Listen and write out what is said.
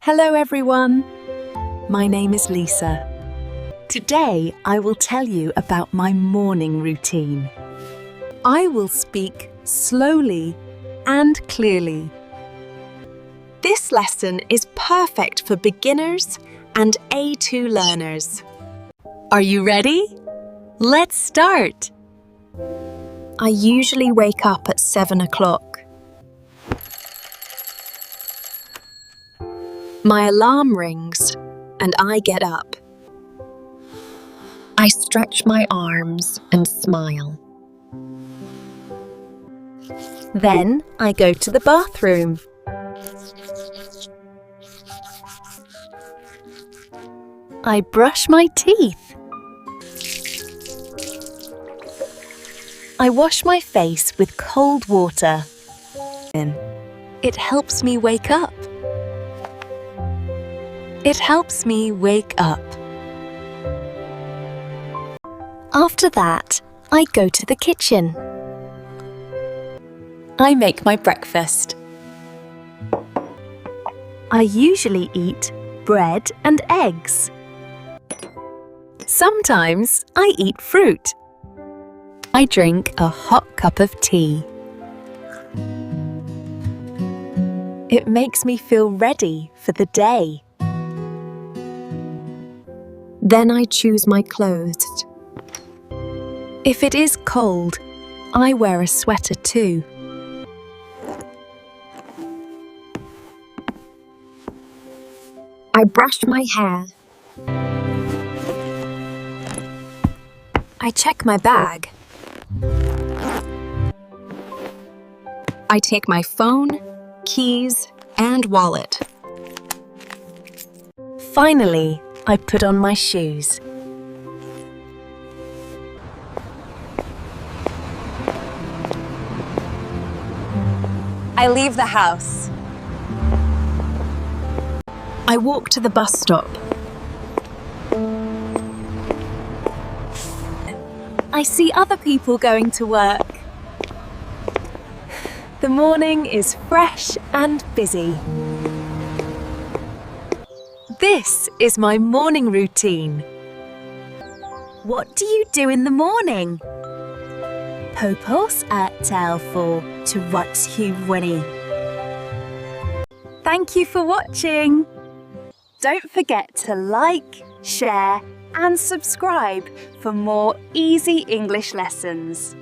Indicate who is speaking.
Speaker 1: Hello everyone, my name is Lisa. Today I will tell you about my morning routine. I will speak slowly and clearly. This lesson is perfect for beginners and A2 learners. Are you ready? Let's start! I usually wake up at 7 o'clock. My alarm rings and I get up. I stretch my arms and smile. Then I go to the bathroom. I brush my teeth. I wash my face with cold water. It helps me wake up. It helps me wake up. After that, I go to the kitchen. I make my breakfast. I usually eat bread and eggs. Sometimes I eat fruit. I drink a hot cup of tea. It makes me feel ready for the day. Then I choose my clothes. If it is cold, I wear a sweater too. I brush my hair. I check my bag. I take my phone, keys, and wallet. Finally, I put on my shoes. I leave the house. I walk to the bus stop. I see other people going to work. The morning is fresh and busy. This is my morning routine. What do you do in the morning? Hoppas äter för tillväxthuvudni. Thank you for watching. Don't forget to like, share and subscribe for more easy English lessons.